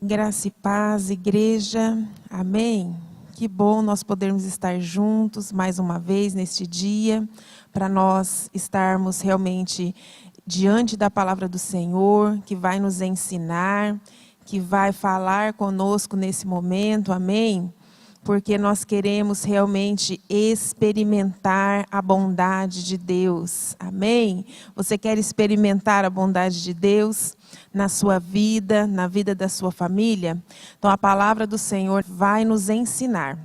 Graça e paz, igreja, amém? Que bom nós podermos estar juntos mais uma vez neste dia, para nós estarmos realmente diante da palavra do Senhor, que vai nos ensinar, que vai falar conosco nesse momento, amém? Porque nós queremos realmente experimentar a bondade de Deus, amém? Você quer experimentar a bondade de Deus na sua vida, na vida da sua família? Então a palavra do Senhor vai nos ensinar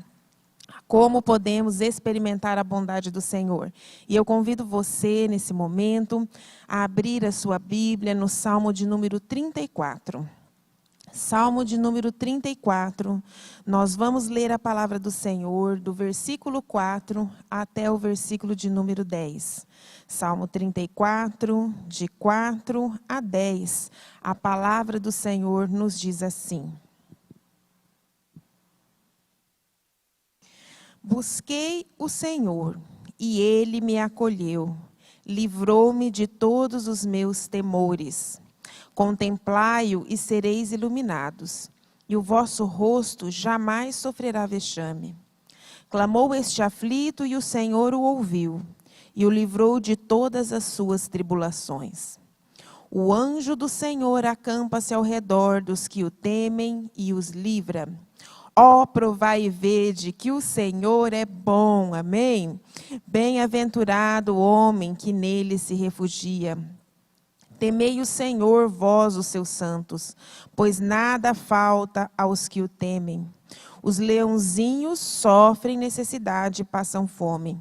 como podemos experimentar a bondade do Senhor. E eu convido você, nesse momento, a abrir a sua Bíblia no Salmo de número 34. Salmo de número 34, nós vamos ler a palavra do Senhor, do versículo 4 até o versículo de número 10. Salmo 34, de 4 a 10. A palavra do Senhor nos diz assim: Busquei o Senhor, e Ele me acolheu, livrou-me de todos os meus temores. Contemplai-o e sereis iluminados, e o vosso rosto jamais sofrerá vexame. Clamou este aflito, e o Senhor o ouviu, e o livrou de todas as suas tribulações. O anjo do Senhor acampa-se ao redor dos que o temem e os livra. Ó, provai e vede que o Senhor é bom, amém? Bem-aventurado o homem que nele se refugia. Temei o Senhor, vós, os seus santos, pois nada falta aos que o temem. Os leãozinhos sofrem necessidade e passam fome,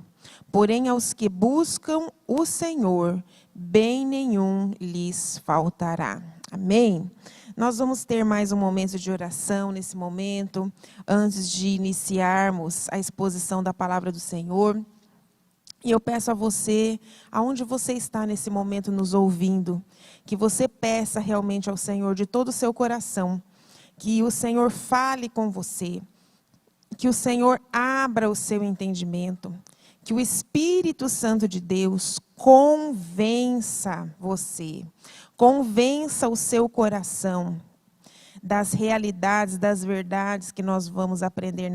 porém aos que buscam o Senhor, bem nenhum lhes faltará. Amém? Nós vamos ter mais um momento de oração nesse momento, antes de iniciarmos a exposição da palavra do Senhor. E eu peço a você, aonde você está nesse momento nos ouvindo, que você peça realmente ao Senhor de todo o seu coração, que o Senhor fale com você, que o Senhor abra o seu entendimento, que o Espírito Santo de Deus convença você, convença o seu coração das realidades, das verdades que nós vamos aprender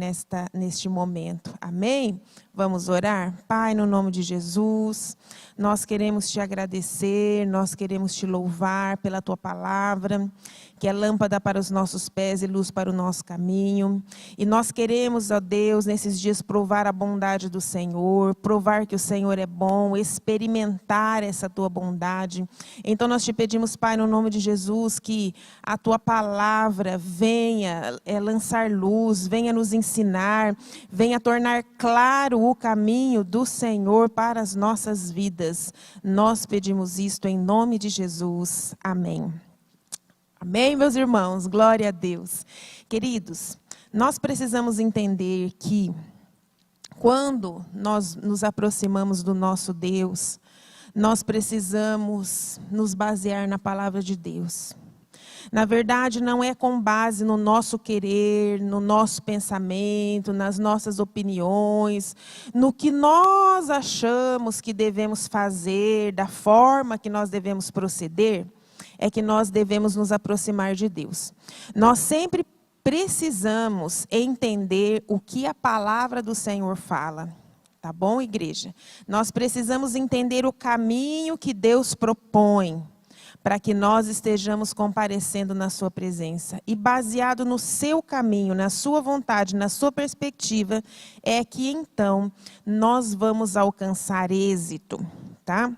neste momento. Amém? Vamos orar? Pai, no nome de Jesus, nós queremos te agradecer, nós queremos te louvar pela tua palavra, que é lâmpada para os nossos pés e luz para o nosso caminho. E nós queremos, ó Deus, nesses dias provar a bondade do Senhor, provar que o Senhor é bom, experimentar essa tua bondade. Então nós te pedimos, Pai, no nome de Jesus, que a tua palavra venha lançar luz, venha nos ensinar, venha tornar claro o caminho do Senhor para as nossas vidas. Nós pedimos isto em nome de Jesus. Amém. Amém, meus irmãos? Glória a Deus. Queridos, nós precisamos entender que quando nós nos aproximamos do nosso Deus, nós precisamos nos basear na palavra de Deus. Na verdade, não é com base no nosso querer, no nosso pensamento, nas nossas opiniões, no que nós achamos que devemos fazer, da forma que nós devemos proceder, é que nós devemos nos aproximar de Deus. Nós sempre precisamos entender o que a palavra do Senhor fala. Tá bom, igreja? Nós precisamos entender o caminho que Deus propõe para que nós estejamos comparecendo na sua presença. E baseado no seu caminho, na sua vontade, na sua perspectiva, é que então nós vamos alcançar êxito, tá?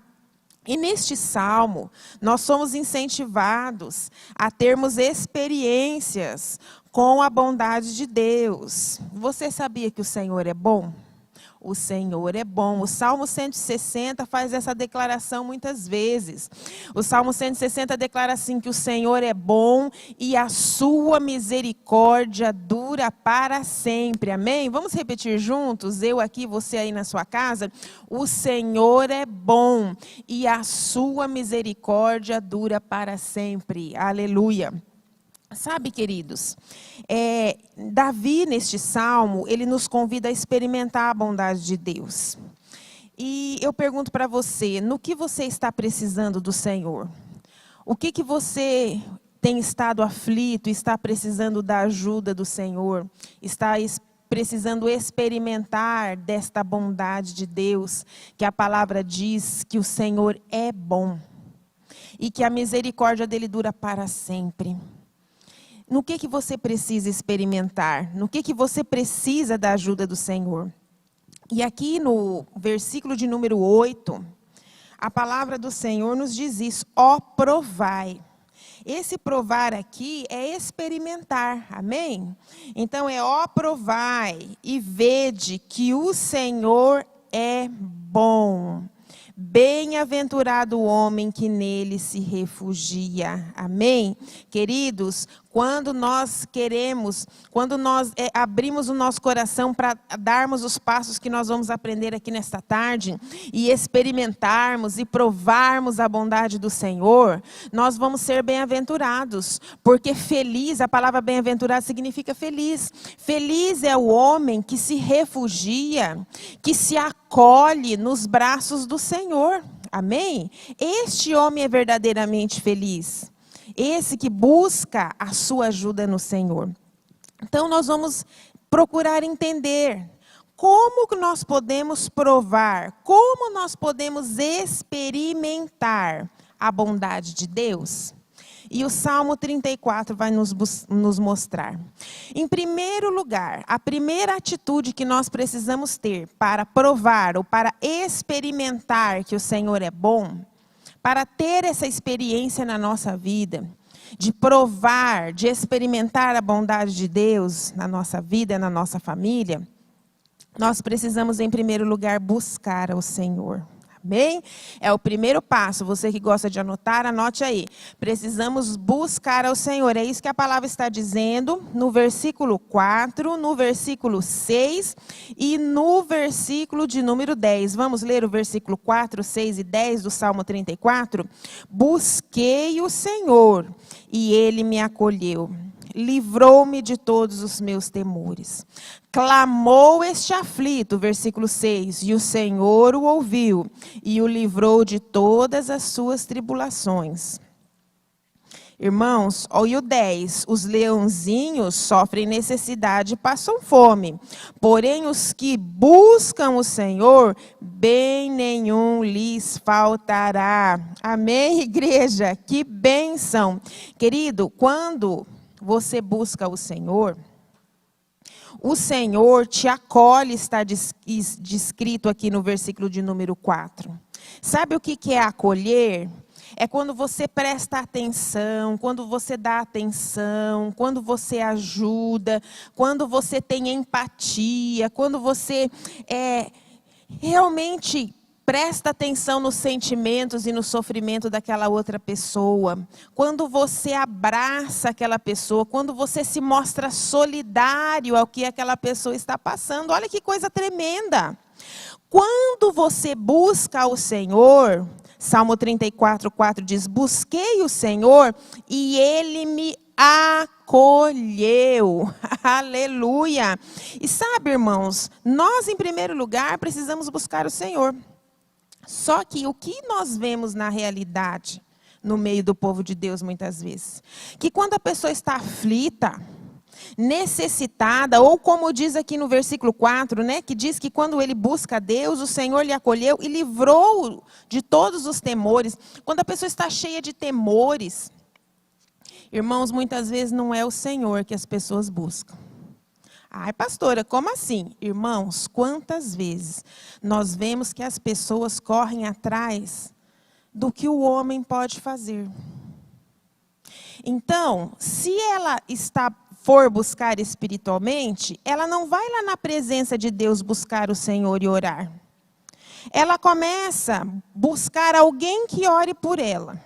E neste salmo, nós somos incentivados a termos experiências com a bondade de Deus. Você sabia que o Senhor é bom? O Senhor é bom. O Salmo 160 faz essa declaração muitas vezes. O Salmo 160 declara assim, que o Senhor é bom e a sua misericórdia dura para sempre. Amém? Vamos repetir juntos? Eu aqui, você aí na sua casa. O Senhor é bom e a sua misericórdia dura para sempre. Aleluia. Sabe, queridos, Davi, neste salmo, ele nos convida a experimentar a bondade de Deus. E eu pergunto para você, no que você está precisando do Senhor? O que você tem estado aflito, está precisando da ajuda do Senhor, está precisando experimentar desta bondade de Deus, que a palavra diz que o Senhor é bom e que a misericórdia dele dura para sempre. No que você precisa experimentar? No que você precisa da ajuda do Senhor? E aqui no versículo de número 8, a palavra do Senhor nos diz isso: ó, provai. Esse provar aqui é experimentar, amém? Então é ó, provai e vede que o Senhor é bom. Bem-aventurado o homem que nele se refugia. Amém? Queridos, quando nós abrimos o nosso coração para darmos os passos que nós vamos aprender aqui nesta tarde, e experimentarmos e provarmos a bondade do Senhor, nós vamos ser bem-aventurados, porque feliz, a palavra bem-aventurado significa feliz. Feliz é o homem que se refugia, que se acolhe nos braços do Senhor. Amém? Este homem é verdadeiramente feliz. Esse que busca a sua ajuda no Senhor. Então nós vamos procurar entender como que nós podemos provar, como nós podemos experimentar a bondade de Deus. E o Salmo 34 vai nos mostrar. Em primeiro lugar, a primeira atitude que nós precisamos ter para provar ou para experimentar que o Senhor é bom, para ter essa experiência na nossa vida, de provar, de experimentar a bondade de Deus na nossa vida, na nossa família, nós precisamos, em primeiro lugar, buscar ao Senhor. Amém? É o primeiro passo. Você que gosta de anotar, anote aí. Precisamos buscar ao Senhor. É isso que a palavra está dizendo no versículo 4, no versículo 6 e no versículo de número 10. Vamos ler o versículo 4, 6 e 10 do Salmo 34? Busquei o Senhor e Ele me acolheu. Livrou-me de todos os meus temores. Clamou este aflito, versículo 6, e o Senhor o ouviu e o livrou de todas as suas tribulações. Irmãos, olha o 10, os leãozinhos sofrem necessidade e passam fome, porém os que buscam o Senhor, bem nenhum lhes faltará. Amém, igreja? Que bênção! Querido, quando você busca o Senhor te acolhe, está descrito aqui no versículo de número 4. Sabe o que é acolher? É quando você presta atenção, quando você dá atenção, quando você ajuda, quando você tem empatia, quando você realmente presta atenção nos sentimentos e no sofrimento daquela outra pessoa. Quando você abraça aquela pessoa, quando você se mostra solidário ao que aquela pessoa está passando. Olha que coisa tremenda. Quando você busca o Senhor, Salmo 34, 4 diz, busquei o Senhor e Ele me acolheu. Aleluia. E sabe, irmãos, nós em primeiro lugar precisamos buscar o Senhor. Só que o que nós vemos na realidade, no meio do povo de Deus muitas vezes, que quando a pessoa está aflita, necessitada, ou como diz aqui no versículo 4, né, que diz que quando ele busca a Deus, o Senhor lhe acolheu e livrou de todos os temores. Quando a pessoa está cheia de temores, irmãos, muitas vezes não é o Senhor que as pessoas buscam. Ai, pastora, como assim? Irmãos, quantas vezes nós vemos que as pessoas correm atrás do que o homem pode fazer. Então, se ela for buscar espiritualmente, ela não vai lá na presença de Deus buscar o Senhor e orar. Ela começa a buscar alguém que ore por ela.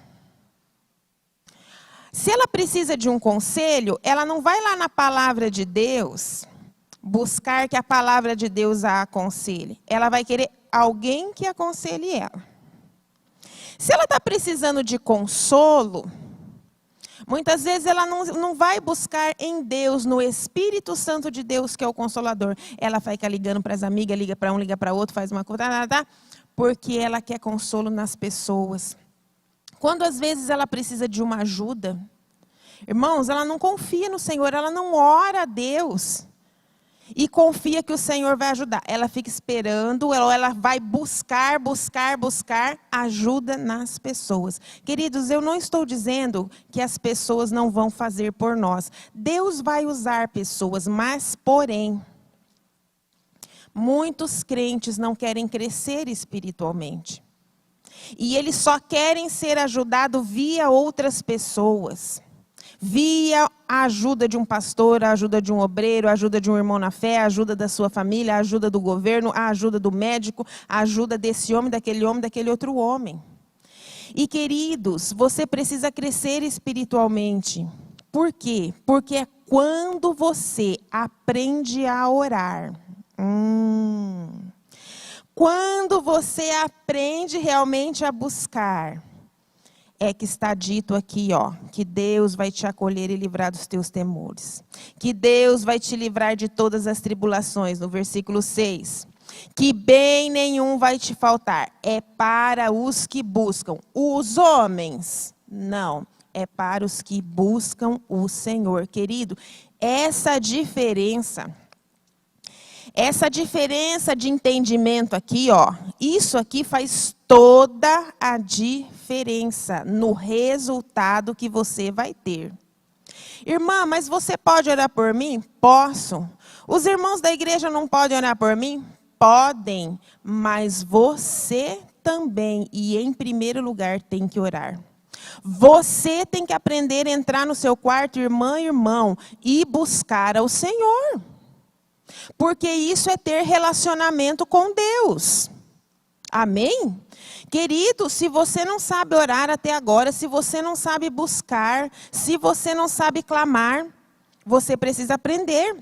Se ela precisa de um conselho, ela não vai lá na palavra de Deus buscar que a palavra de Deus a aconselhe. Ela vai querer alguém que aconselhe ela. Se ela está precisando de consolo, muitas vezes ela não vai buscar em Deus, no Espírito Santo de Deus, que é o Consolador. Ela vai ficar ligando para as amigas, liga para um, liga para outro, faz uma coisa, porque ela quer consolo nas pessoas. Quando às vezes ela precisa de uma ajuda, Irmãos, ela não confia no Senhor, ela não ora a Deus. E confia que o Senhor vai ajudar. Ela fica esperando, ela vai buscar ajuda nas pessoas. Queridos, eu não estou dizendo que as pessoas não vão fazer por nós. Deus vai usar pessoas, mas porém, muitos crentes não querem crescer espiritualmente. E eles só querem ser ajudados via outras pessoas. Via a ajuda de um pastor, a ajuda de um obreiro, a ajuda de um irmão na fé, a ajuda da sua família, a ajuda do governo, a ajuda do médico, a ajuda desse homem, daquele outro homem. E queridos, você precisa crescer espiritualmente. Por quê? Porque é quando você aprende a orar. Quando você aprende realmente a buscar, é que está dito aqui, que Deus vai te acolher e livrar dos teus temores. Que Deus vai te livrar de todas as tribulações, no versículo 6. Que bem nenhum vai te faltar. É para os que buscam. Os homens, não. É para os que buscam o Senhor. Querido, essa diferença de entendimento aqui, isso aqui faz toda a diferença no resultado que você vai ter. Irmã, mas você pode orar por mim? Posso. Os irmãos da igreja não podem orar por mim? Podem, mas você também, e em primeiro lugar, tem que orar. Você tem que aprender a entrar no seu quarto, irmã, irmão, e buscar ao Senhor. Porque isso é ter relacionamento com Deus. Amém? Querido, se você não sabe orar até agora, se você não sabe buscar, se você não sabe clamar, você precisa aprender.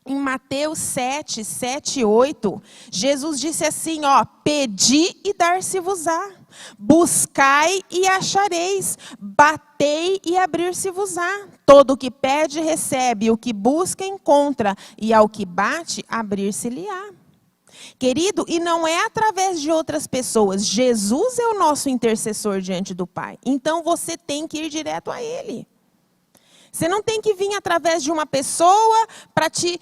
Em Mateus 7, 7, 8, Jesus disse assim, pedi e dar-se-vos-á, buscai e achareis, batei e abrir-se-vos-á. Todo o que pede recebe, o que busca encontra, e ao que bate, abrir-se-lhe-á. Querido, e não é através de outras pessoas, Jesus é o nosso intercessor diante do Pai, então você tem que ir direto a Ele. Você não tem que vir através de uma pessoa para te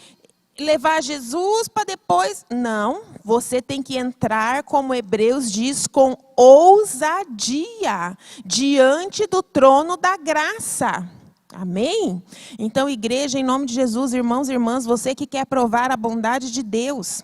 levar a Jesus para depois. Não, você tem que entrar, como Hebreus diz, com ousadia, diante do trono da graça. Amém? Então, igreja, em nome de Jesus, irmãos e irmãs, você que quer provar a bondade de Deus,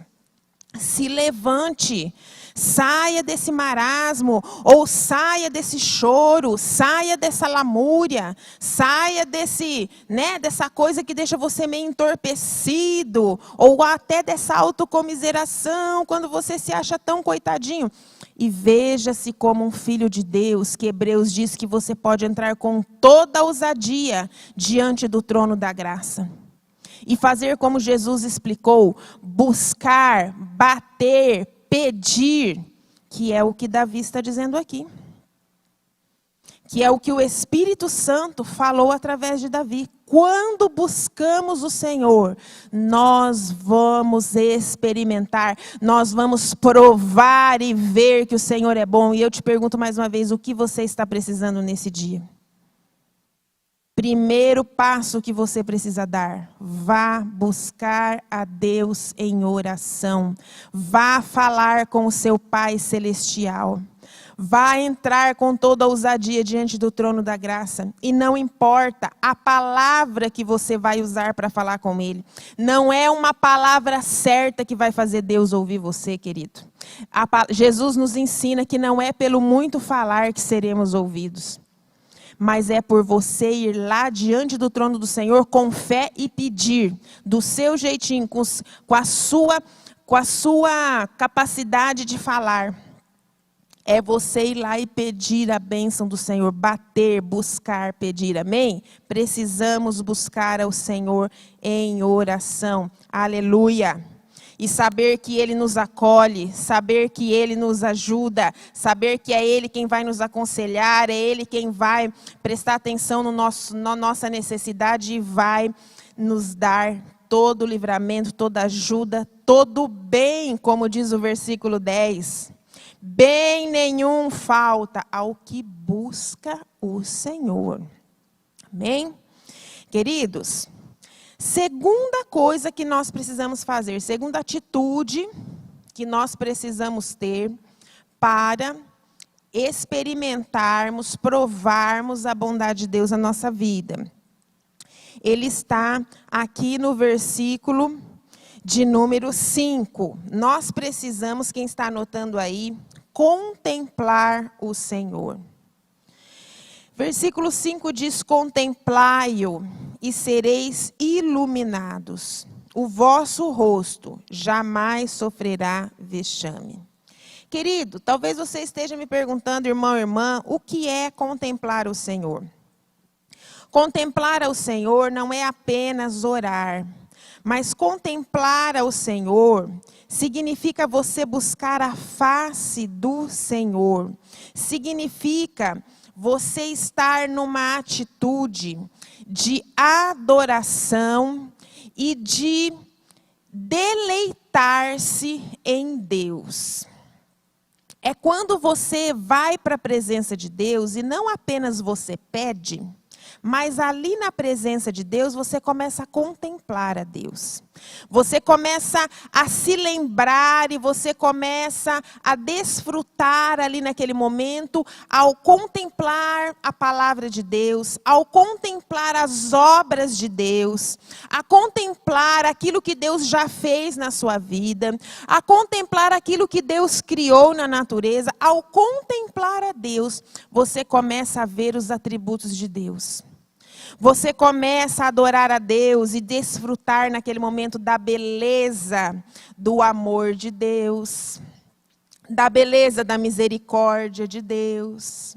se levante. Saia desse marasmo, ou saia desse choro, saia dessa lamúria, saia dessa coisa que deixa você meio entorpecido, ou até dessa autocomiseração, quando você se acha tão coitadinho. E veja-se como um filho de Deus, que Hebreus diz que você pode entrar com toda a ousadia diante do trono da graça. E fazer como Jesus explicou, buscar, bater, pedir, que é o que Davi está dizendo aqui. Que é o que o Espírito Santo falou através de Davi. Quando buscamos o Senhor, nós vamos experimentar, nós vamos provar e ver que o Senhor é bom. E eu te pergunto mais uma vez, o que você está precisando nesse dia? Primeiro passo que você precisa dar, vá buscar a Deus em oração. Vá falar com o seu Pai Celestial. Vá entrar com toda a ousadia diante do trono da graça. E não importa a palavra que você vai usar para falar com Ele. Não é uma palavra certa que vai fazer Deus ouvir você, querido. Jesus nos ensina que não é pelo muito falar que seremos ouvidos. Mas é por você ir lá diante do trono do Senhor com fé e pedir, do seu jeitinho, com a sua capacidade de falar. É você ir lá e pedir a bênção do Senhor, bater, buscar, pedir, amém? Precisamos buscar ao Senhor em oração, aleluia. E saber que Ele nos acolhe, saber que Ele nos ajuda, saber que é Ele quem vai nos aconselhar, é Ele quem vai prestar atenção na nossa necessidade e vai nos dar todo o livramento, toda ajuda, todo o bem, como diz o versículo 10. Bem nenhum falta ao que busca o Senhor. Amém? Queridos, segunda coisa que nós precisamos fazer, segunda atitude que nós precisamos ter para experimentarmos, provarmos a bondade de Deus na nossa vida. Ele está aqui no versículo de número 5. Nós precisamos, quem está anotando aí, contemplar o Senhor. Versículo 5 diz: contemplai-o e sereis iluminados. O vosso rosto jamais sofrerá vexame. Querido, talvez você esteja me perguntando, irmão, irmã, o que é contemplar o Senhor? Contemplar ao Senhor não é apenas orar, mas contemplar ao Senhor significa você buscar a face do Senhor. Significa você estar numa atitude de adoração e de deleitar-se em Deus. É quando você vai para a presença de Deus e não apenas você pede, mas ali na presença de Deus você começa a contemplar a Deus. Você começa a se lembrar e você começa a desfrutar ali naquele momento, ao contemplar a palavra de Deus, ao contemplar as obras de Deus, a contemplar aquilo que Deus já fez na sua vida, a contemplar aquilo que Deus criou na natureza. Ao contemplar a Deus, você começa a ver os atributos de Deus. Você começa a adorar a Deus e desfrutar naquele momento da beleza do amor de Deus, da beleza da misericórdia de Deus.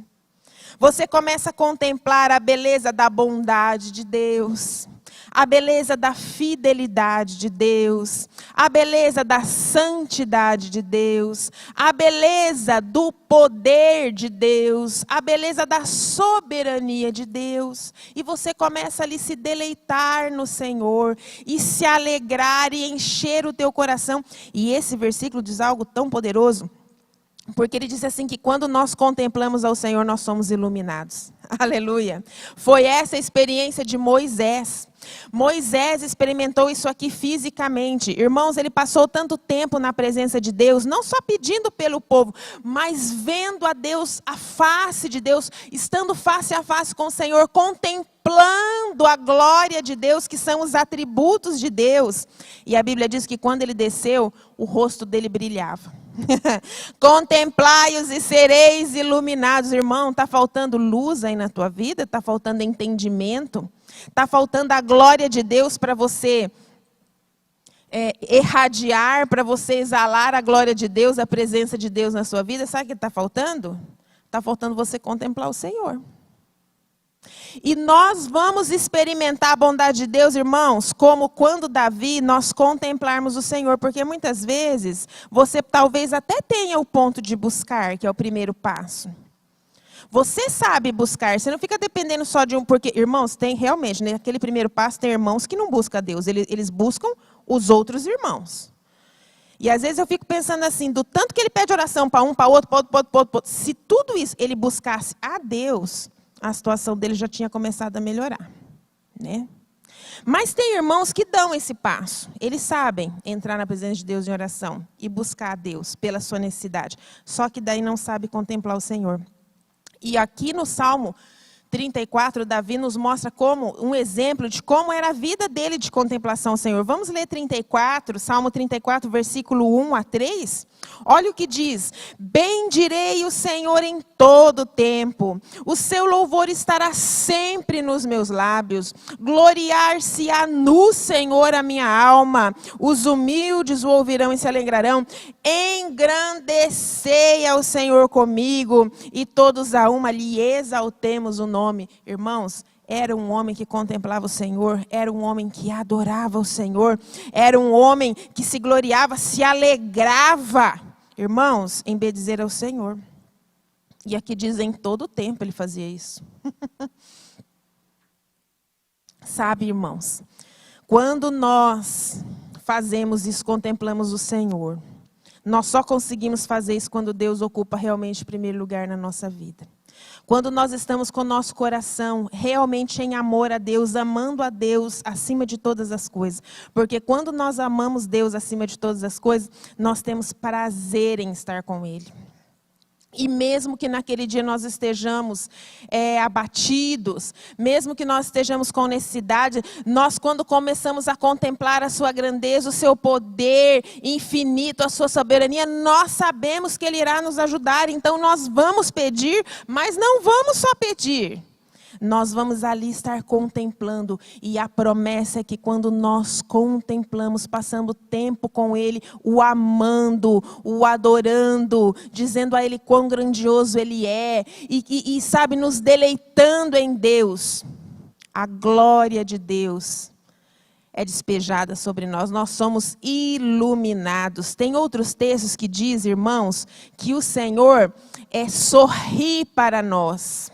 Você começa a contemplar a beleza da bondade de Deus, a beleza da fidelidade de Deus, a beleza da santidade de Deus, a beleza do poder de Deus, a beleza da soberania de Deus. E você começa ali a se deleitar no Senhor e se alegrar e encher o teu coração. E esse versículo diz algo tão poderoso, porque ele diz assim que quando nós contemplamos ao Senhor, nós somos iluminados. Aleluia. Foi essa a experiência de Moisés. Moisés experimentou isso aqui fisicamente. Irmãos, ele passou tanto tempo na presença de Deus, não só pedindo pelo povo, mas vendo a Deus, a face de Deus, estando face a face com o Senhor, contemplando a glória de Deus, que são os atributos de Deus. E a Bíblia diz que quando ele desceu, o rosto dele brilhava. Contemplai-os e sereis iluminados. Irmão, está faltando luz aí na tua vida? Está faltando entendimento? Está faltando a glória de Deus para você irradiar, para você exalar a glória de Deus, a presença de Deus na sua vida? Sabe o que está faltando? Está faltando você contemplar o Senhor. E nós vamos experimentar a bondade de Deus, irmãos, como quando Davi nós contemplarmos o Senhor. Porque muitas vezes você talvez até tenha o ponto de buscar, que é o primeiro passo. Você sabe buscar, você não fica dependendo só de um... Porque, irmãos, tem realmente, naquele primeiro passo, tem irmãos que não buscam Deus. Eles buscam os outros irmãos. E às vezes eu fico pensando assim, do tanto que ele pede oração para um, para outro, se tudo isso ele buscasse a Deus, a situação dele já tinha começado a melhorar, né? Mas tem irmãos que dão esse passo. Eles sabem entrar na presença de Deus em oração e buscar a Deus pela sua necessidade. Só que daí não sabe contemplar o Senhor. E aqui no Salmo 34, Davi nos mostra como um exemplo de como era a vida dele de contemplação ao Senhor. Vamos ler 34, Salmo 34, versículo 1 a 3. Olha o que diz: bendirei o Senhor em todo tempo, o seu louvor estará sempre nos meus lábios, gloriar-se-á no Senhor a minha alma, os humildes o ouvirão e se alegrarão, engrandecei ao Senhor comigo, e todos a uma lhe exaltemos o nome. Irmãos, era um homem que contemplava o Senhor, era um homem que adorava o Senhor, era um homem que se gloriava, se alegrava, irmãos, em bendizer ao Senhor. E aqui diz, em todo o tempo ele fazia isso. Sabe, irmãos, quando nós fazemos isso, contemplamos o Senhor, nós só conseguimos fazer isso quando Deus ocupa realmente o primeiro lugar na nossa vida. Quando nós estamos com o nosso coração realmente em amor a Deus, amando a Deus acima de todas as coisas. Porque quando nós amamos Deus acima de todas as coisas, nós temos prazer em estar com Ele. E mesmo que naquele dia nós estejamos abatidos, mesmo que nós estejamos com necessidade, nós quando começamos a contemplar a sua grandeza, o seu poder infinito, a sua soberania, nós sabemos que Ele irá nos ajudar. Então nós vamos pedir, mas não vamos só pedir. Nós vamos ali estar contemplando, e a promessa é que quando nós contemplamos, passando tempo com Ele, o amando, o adorando, dizendo a Ele quão grandioso Ele é, e sabe, nos deleitando em Deus, a glória de Deus é despejada sobre nós, nós somos iluminados. Tem outros textos que diz, irmãos, que o Senhor sorri para nós.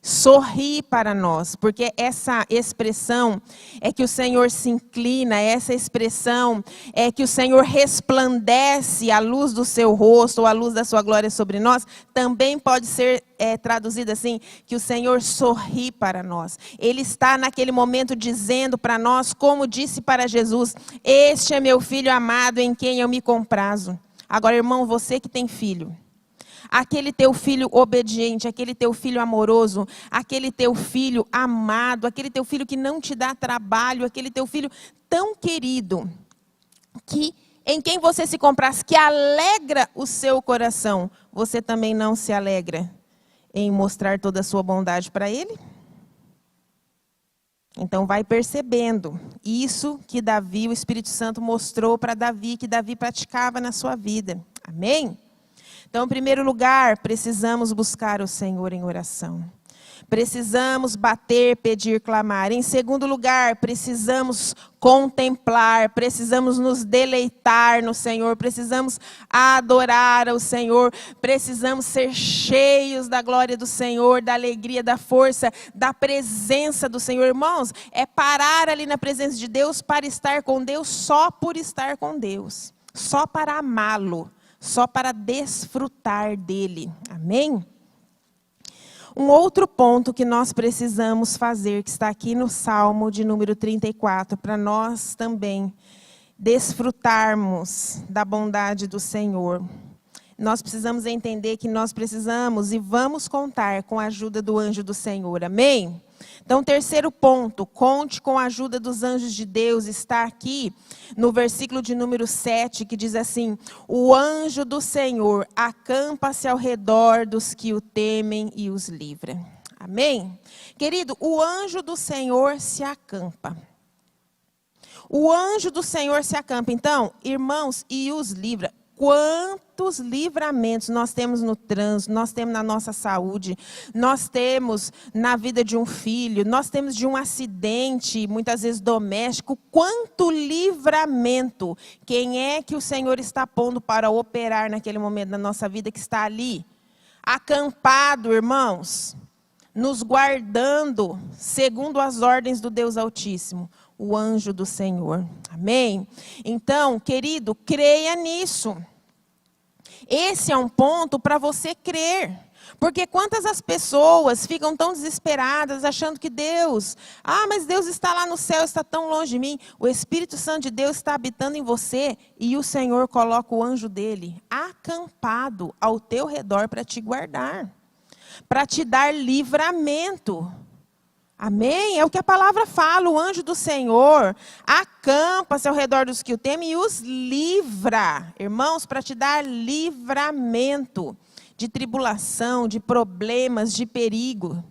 Sorri para nós, porque essa expressão é que o Senhor se inclina, essa expressão é que o Senhor resplandece a luz do seu rosto, ou a luz da sua glória sobre nós, também pode ser traduzida assim, que o Senhor sorri para nós. Ele está naquele momento dizendo para nós, como disse para Jesus, este é meu filho amado em quem eu me comprazo. Agora, irmão, você que tem filho, aquele teu filho obediente, aquele teu filho amoroso, aquele teu filho amado, aquele teu filho que não te dá trabalho, aquele teu filho tão querido, que em quem você se comprasse, que alegra o seu coração, você também não se alegra em mostrar toda a sua bondade para ele? Então vai percebendo isso que Davi, o Espírito Santo mostrou para Davi, que Davi praticava na sua vida. Amém? Então, em primeiro lugar, precisamos buscar o Senhor em oração. Precisamos bater, pedir, clamar. Em segundo lugar, precisamos contemplar, precisamos nos deleitar no Senhor, precisamos adorar ao Senhor, precisamos ser cheios da glória do Senhor, da alegria, da força, da presença do Senhor. Irmãos, é parar ali na presença de Deus para estar com Deus, só por estar com Deus, só para amá-lo. Só para desfrutar dele. Amém? Um outro ponto que nós precisamos fazer, que está aqui no Salmo de número 34, para nós também desfrutarmos da bondade do Senhor. Nós precisamos entender que nós precisamos e vamos contar com a ajuda do anjo do Senhor. Amém? Então, terceiro ponto, conte com a ajuda dos anjos de Deus, está aqui no versículo de número 7, que diz assim, o anjo do Senhor acampa-se ao redor dos que o temem e os livra. Amém? Querido, o anjo do Senhor se acampa. O anjo do Senhor se acampa. Então, irmãos, e os livra. Quantos livramentos nós temos no trânsito, nós temos na nossa saúde, nós temos na vida de um filho, nós temos de um acidente, muitas vezes doméstico. Quanto livramento! Quem é que o Senhor está pondo para operar naquele momento da nossa vida que está ali? Acampado, irmãos, nos guardando segundo as ordens do Deus Altíssimo. O anjo do Senhor. Amém? Então, querido, creia nisso. Esse é um ponto para você crer. Porque quantas as pessoas ficam tão desesperadas, achando que Deus, mas Deus está lá no céu, está tão longe de mim. O Espírito Santo de Deus está habitando em você e o Senhor coloca o anjo dele acampado ao teu redor para te guardar, para te dar livramento. Amém? É o que a palavra fala, o anjo do Senhor acampa-se ao redor dos que o temem e os livra, irmãos, para te dar livramento de tribulação, de problemas, de perigo.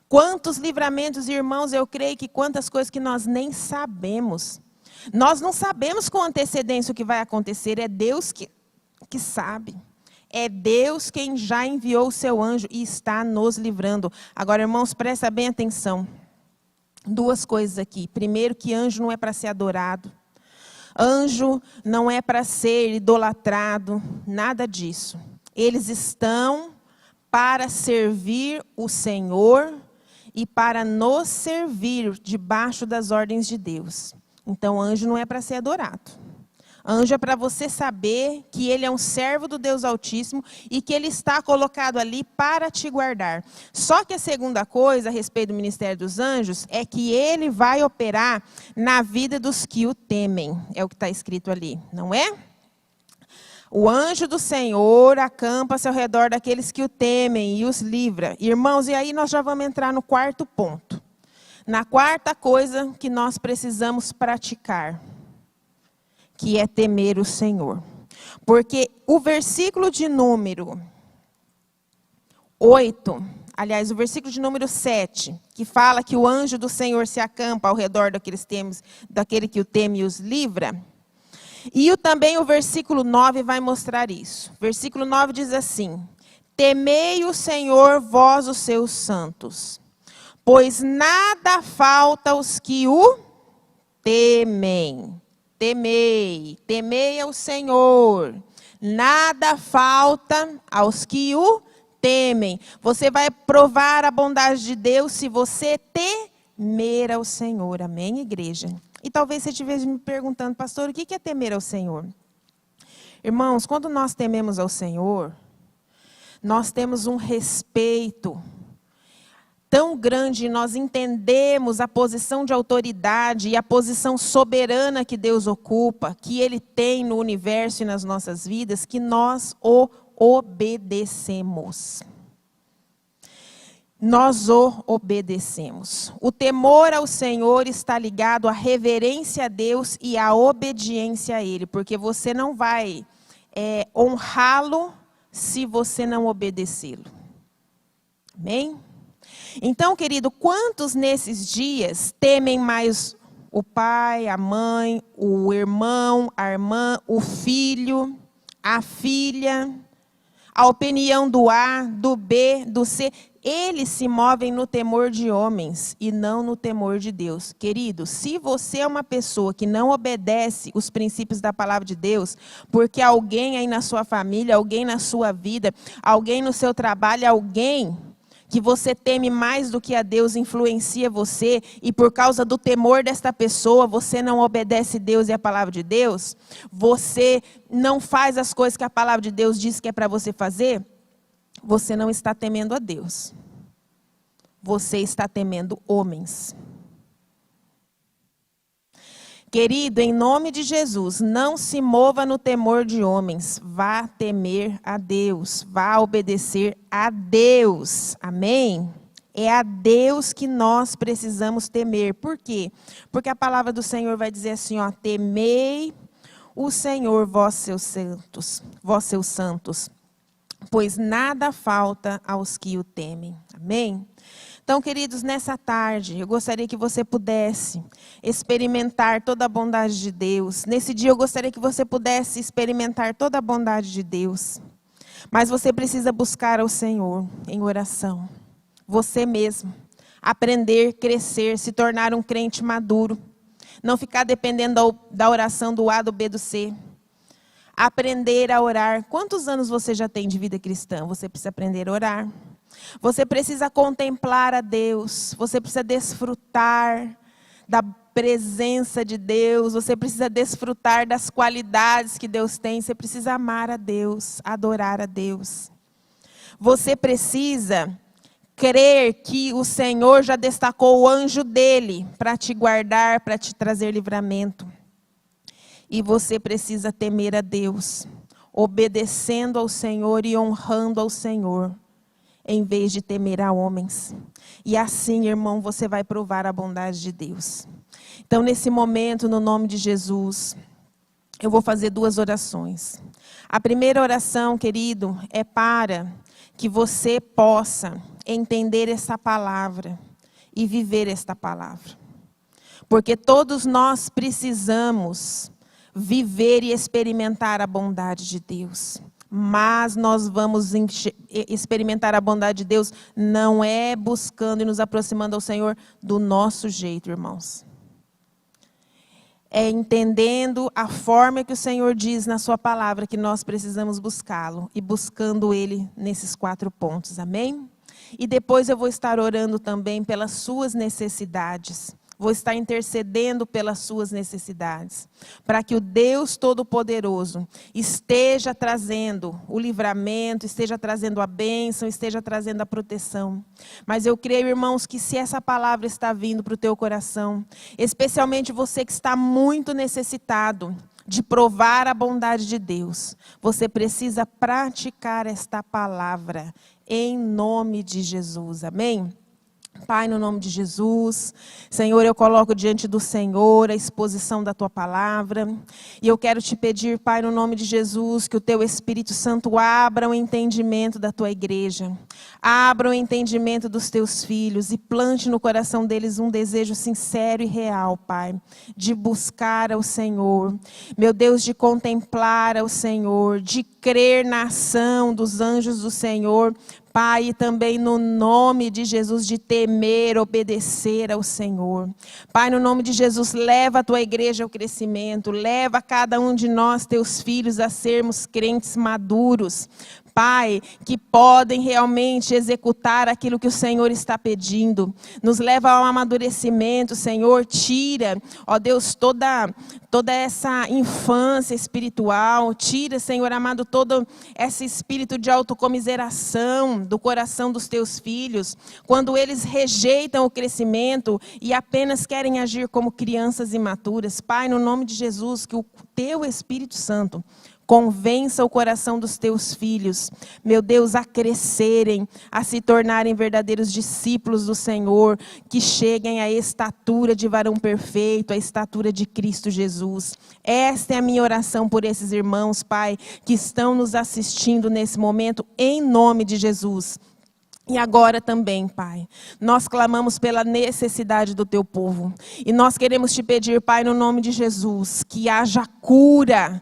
Quantos livramentos, irmãos, eu creio que quantas coisas que nós nem sabemos. Nós não sabemos com antecedência o que vai acontecer, é Deus que sabe. É Deus quem já enviou o seu anjo e está nos livrando. Agora, irmãos, presta bem atenção. Duas coisas aqui. Primeiro, que anjo não é para ser adorado. Anjo não é para ser idolatrado. Nada disso. Eles estão para servir o Senhor e para nos servir debaixo das ordens de Deus. Então, anjo não é para ser adorado. Anjo é para você saber que ele é um servo do Deus Altíssimo e que ele está colocado ali para te guardar. Só que a segunda coisa a respeito do ministério dos anjos é que ele vai operar na vida dos que o temem. É o que está escrito ali, não é? O anjo do Senhor acampa-se ao redor daqueles que o temem e os livra. Irmãos, e aí nós já vamos entrar no quarto ponto. Na quarta coisa que nós precisamos praticar, que é temer o Senhor. Porque o versículo de número 8, aliás, o versículo de número 7, que fala que o anjo do Senhor se acampa ao redor daquele que o teme e os livra. E também o versículo 9 vai mostrar isso. Versículo 9 diz assim: temei o Senhor, vós os seus santos, pois nada falta aos que o temem. Temei ao Senhor, nada falta aos que o temem. Você vai provar a bondade de Deus se você temer ao Senhor, amém, igreja? E talvez você estivesse me perguntando, pastor, o que é temer ao Senhor? Irmãos, quando nós tememos ao Senhor, nós temos um respeito tão grande, nós entendemos a posição de autoridade e a posição soberana que Deus ocupa, que Ele tem no universo e nas nossas vidas, que nós o obedecemos. Nós o obedecemos. O temor ao Senhor está ligado à reverência a Deus e à obediência a Ele, porque você não vai honrá-lo se você não obedecê-lo. Amém? Então, querido, quantos nesses dias temem mais o pai, a mãe, o irmão, a irmã, o filho, a filha, a opinião do A, do B, do C? Eles se movem no temor de homens e não no temor de Deus. Querido, se você é uma pessoa que não obedece os princípios da palavra de Deus, porque alguém aí na sua família, alguém na sua vida, alguém no seu trabalho, alguém que você teme mais do que a Deus influencia você, e por causa do temor desta pessoa, você não obedece Deus e a palavra de Deus, você não faz as coisas que a palavra de Deus diz que é para você fazer, você não está temendo a Deus. Você está temendo homens. Querido, em nome de Jesus, não se mova no temor de homens. Vá temer a Deus. Vá obedecer a Deus. Amém? É a Deus que nós precisamos temer. Por quê? Porque a palavra do Senhor vai dizer assim, ó, temei o Senhor, vós seus santos, pois nada falta aos que o temem. Amém? Então, queridos, nessa tarde, eu gostaria que você pudesse experimentar toda a bondade de Deus. Nesse dia, eu gostaria que você pudesse experimentar toda a bondade de Deus. Mas você precisa buscar ao Senhor em oração. Você mesmo. Aprender, crescer, se tornar um crente maduro. Não ficar dependendo da oração do A, do B, do C. Aprender a orar. Quantos anos você já tem de vida cristã? Você precisa aprender a orar. Você precisa contemplar a Deus. Você precisa desfrutar da presença de Deus. Você precisa desfrutar das qualidades que Deus tem. Você precisa amar a Deus, adorar a Deus. Você precisa crer que o Senhor já destacou o anjo dele para te guardar, para te trazer livramento. E você precisa temer a Deus, obedecendo ao Senhor e honrando ao Senhor, em vez de temer a homens. E assim, irmão, você vai provar a bondade de Deus. Então, nesse momento, no nome de Jesus, eu vou fazer 2 orações. A primeira oração, querido, é para que você possa entender essa palavra e viver esta palavra. Porque todos nós precisamos viver e experimentar a bondade de Deus. Mas nós vamos experimentar a bondade de Deus não é buscando e nos aproximando ao Senhor do nosso jeito, irmãos. É entendendo a forma que o Senhor diz na sua palavra que nós precisamos buscá-lo e buscando Ele nesses 4 pontos, amém? E depois eu vou estar orando também pelas suas necessidades. vou estar intercedendo pelas suas necessidades, para que o Deus Todo-Poderoso esteja trazendo o livramento, esteja trazendo a bênção, esteja trazendo a proteção. Mas eu creio, irmãos, que se essa palavra está vindo para o teu coração, especialmente você que está muito necessitado de provar a bondade de Deus, você precisa praticar esta palavra em nome de Jesus. Amém? Pai, no nome de Jesus, Senhor, eu coloco diante do Senhor a exposição da Tua palavra. E eu quero te pedir, Pai, no nome de Jesus, que o Teu Espírito Santo abra o entendimento da Tua igreja. Abra o entendimento dos Teus filhos e plante no coração deles um desejo sincero e real, Pai, de buscar ao Senhor. Meu Deus, de contemplar ao Senhor, de crer na ação dos anjos do Senhor, Pai, e também no nome de Jesus, de temer, obedecer ao Senhor. Pai, no nome de Jesus, leva a Tua igreja ao crescimento, leva cada um de nós, Teus filhos, a sermos crentes maduros. Pai, que podem realmente executar aquilo que o Senhor está pedindo. Nos leva ao amadurecimento, Senhor. Tira, ó Deus, toda essa infância espiritual. Tira, Senhor amado, todo esse espírito de autocomiseração do coração dos Teus filhos. Quando eles rejeitam o crescimento e apenas querem agir como crianças imaturas. Pai, no nome de Jesus, que o Teu Espírito Santo convença o coração dos Teus filhos, meu Deus, a crescerem, a se tornarem verdadeiros discípulos do Senhor, que cheguem à estatura de varão perfeito, à estatura de Cristo Jesus. Esta é a minha oração por esses irmãos, Pai, que estão nos assistindo nesse momento, em nome de Jesus. E agora também, Pai, nós clamamos pela necessidade do Teu povo. E nós queremos Te pedir, Pai, no nome de Jesus, que haja cura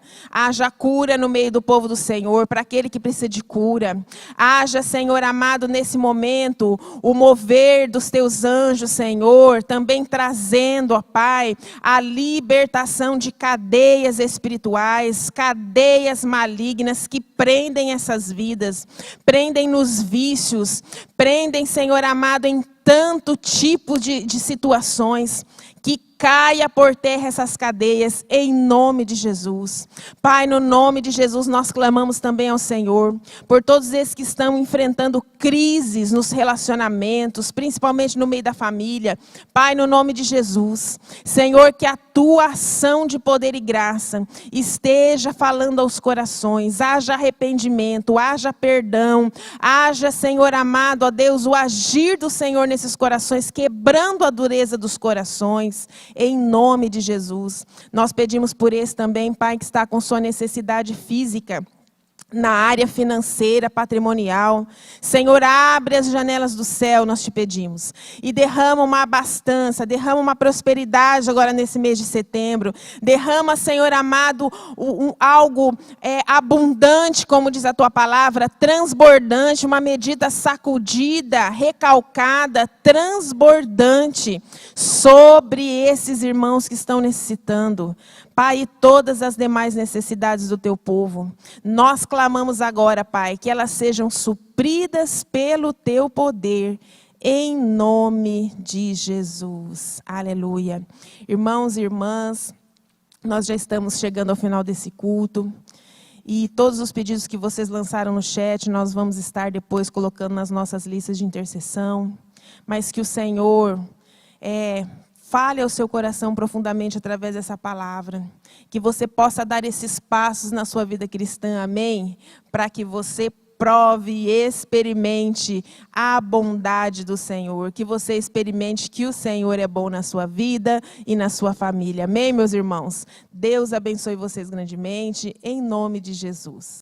no meio do povo do Senhor, para aquele que precisa de cura. Haja, Senhor amado, nesse momento, o mover dos Teus anjos, Senhor, também trazendo, ó Pai, a libertação de cadeias espirituais, cadeias malignas que prendem essas vidas, prendem nos vícios, prendem, Senhor amado, em tanto tipo de situações, que caia por terra essas cadeias, em nome de Jesus. Pai, no nome de Jesus, nós clamamos também ao Senhor, por todos esses que estão enfrentando crises nos relacionamentos, principalmente no meio da família. Pai, no nome de Jesus, Senhor, que a Tua ação de poder e graça esteja falando aos corações, haja arrependimento, haja perdão, haja, Senhor amado, ó Deus, o agir do Senhor nesses corações, quebrando a dureza dos corações, em nome de Jesus. Nós pedimos por esse também, Pai, que está com sua necessidade física, na área financeira, patrimonial. Senhor, abre as janelas do céu, nós Te pedimos. E derrama uma abastança, derrama uma prosperidade agora nesse mês de setembro. Derrama, Senhor amado, algo abundante, como diz a Tua palavra, transbordante, uma medida sacudida, recalcada, transbordante, sobre esses irmãos que estão necessitando. Pai, e todas as demais necessidades do Teu povo. Nós clamamos agora, Pai, que elas sejam supridas pelo Teu poder, em nome de Jesus. Aleluia. Irmãos e irmãs, nós já estamos chegando ao final desse culto. E todos os pedidos que vocês lançaram no chat, nós vamos estar depois colocando nas nossas listas de intercessão. Mas que o Senhor fale ao seu coração profundamente através dessa palavra. Que você possa dar esses passos na sua vida cristã, amém? Para que você prove e experimente a bondade do Senhor. Que você experimente que o Senhor é bom na sua vida e na sua família. Amém, meus irmãos? Deus abençoe vocês grandemente, em nome de Jesus.